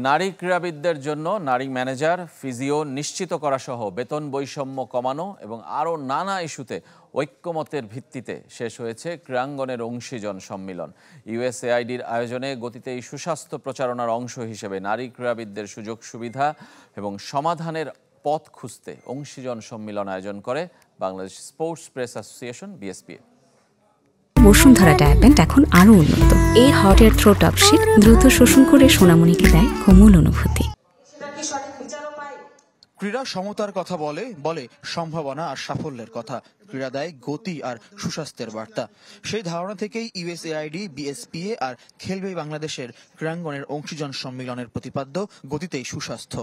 নারী ক্রীড়াবিদদের জন্য নারী ম্যানেজার, ফিজিও নিশ্চিত করা সহ বেতন বৈষম্য কমানো এবং আরও নানা ইস্যুতে ঐক্যমতের ভিত্তিতে শেষ হয়েছে ক্রীড়াঙ্গনের অংশীজন সম্মিলন। ইউএসএআইডির আয়োজনে গতিতেই সুস্বাস্থ্য প্রচারণার অংশ হিসেবে নারী ক্রীড়াবিদদের সুযোগ সুবিধা এবং সমাধানের পথ খুঁজতে অংশীজন সম্মিলন আয়োজন করে Bangladesh sports press association BSPA. Bashundhara ডায়াপেন্ট এখন আরো উন্নত। এই hot air through top sheet দ্রুত শোষণ করে সোনামণিকে দেয় কোমল অনুভূতি। ক্রীড়া সমতার কথা বলে সম্ভাবনা আর সাফল্যের কথা। ক্রীড়া দেয় গতি আর সুস্বাস্থ্যের বার্তা। সেই ধারণা থেকেই ইউএসএআইডি, বিএসপিএ আর খেলবে বাংলাদেশের ক্রীড়াঙ্গনের অংশীজন সম্মিলনের প্রতিপাদ্য গতিতেই সুস্বাস্থ্য।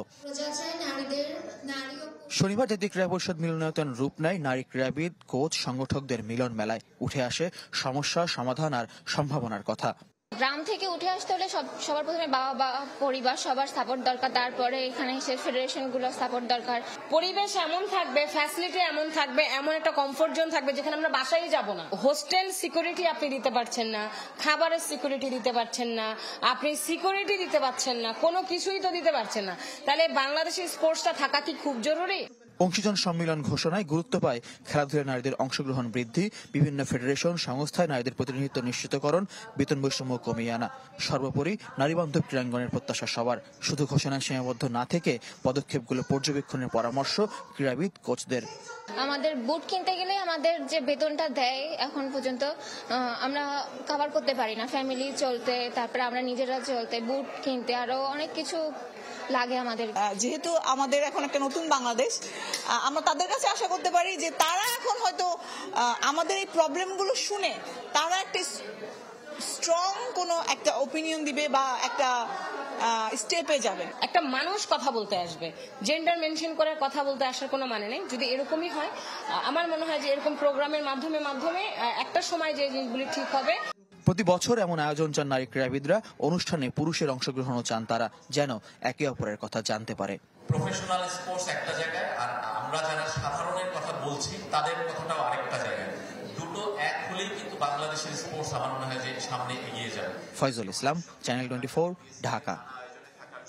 শনিবার জাতীয় ক্রীড়া পরিষদ মিলনায়তন রূপ নেয় নারী ক্রীড়াবিদ, কোচ, সংগঠকদের মিলন মেলায়। উঠে আসে সমস্যা, সমাধান আর সম্ভাবনার কথা। গ্রাম থেকে উঠে আসতে হলে সবার প্রথমে বাবা, পরিবার সবার সাপোর্ট দরকার, তারপরে এখানে এসে ফেডারেশন গুলোর সাপোর্ট দরকার। পরিবেশ এমন থাকবে, ফ্যাসিলিটি এমন থাকবে, এমন একটা কমফোর্ট জোন থাকবে যেখানে আমরা বাসায় যাব না। হোস্টেল সিকিউরিটি আপনি দিতে পারছেন না, খাবারের সিকিউরিটি দিতে পারছেন না, আপনি সিকিউরিটি দিতে পারছেন না, কোনো কিছুই তো দিতে পারছেন না। তাহলে বাংলাদেশের স্পোর্টসটা থাকা কি খুব জরুরি? অংশীজন সম্মিলন ঘোষণায় গুরুত্ব পায় খেলাধুলায় নারীদের অংশগ্রহণ বৃদ্ধি, বিভিন্ন ফেডারেশন সংস্থায় নারীদের প্রতিনিধিত্ব নিশ্চিতকরণ, বেতন বৈষম্য কমিয়ে আনা। সর্বোপরি নারীবান্ধব ক্রীড়াঙ্গনের প্রত্যাশা সবার। শুধু ঘোষণায় সীমাবদ্ধ না থেকে পদক্ষেপগুলো পর্যবেক্ষণের পরামর্শ ক্রীড়াবিদ, কোচদের। আমাদের বুট কিনতে গেলে আমাদের যে বেতনটা দেয় এখন পর্যন্ত আমরা কভার করতে পারি না, ফ্যামিলি চলতে, তারপরে আমরা নিজেরা চলতে, বুট কিনতে, আরো অনেক কিছু লাগে আমাদের। যেহেতু আমাদের এখন একটা নতুন বাংলাদেশ, আমরা তাদের কাছে আশা করতে পারি যে তারা এখন হয়তো আমাদের এই প্রবলেমগুলো শুনে তারা একটা স্ট্রং কোনো একটা ওপিনিয়ন দিবে বা একটা স্টেপে যাবে। একটা মানুষ কথা বলতে আসবে, জেন্ডার মেনশন করে কথা বলতে আসার কোনো মানে নেই। যদি এরকমই হয়, আমার মনে হয় যে এরকম প্রোগ্রামের মাধ্যমে একটা সময় যে জিনিসগুলি ঠিক হবে। প্রতি বছর এমন আয়োজন চান নারী ক্রীড়াবিদরা। অনুষ্ঠানে পুরুষের অংশগ্রহণও চান তারা, যেন একে অপরের কথা জানতে পারে। প্রফেশনাল স্পোর্টস একটা জায়গায়, আর আমরা যারা সাধারণের কথা বলছি তাদের কথাটাও আরেকটা জায়গায়। দুটো এক হলেই কিন্তু বাংলাদেশের স্পোর্টস আমার মনে হয় যে সামনে এগিয়ে যাবে। ফয়জুল ইসলাম, চ্যানেল 24, ঢাকা।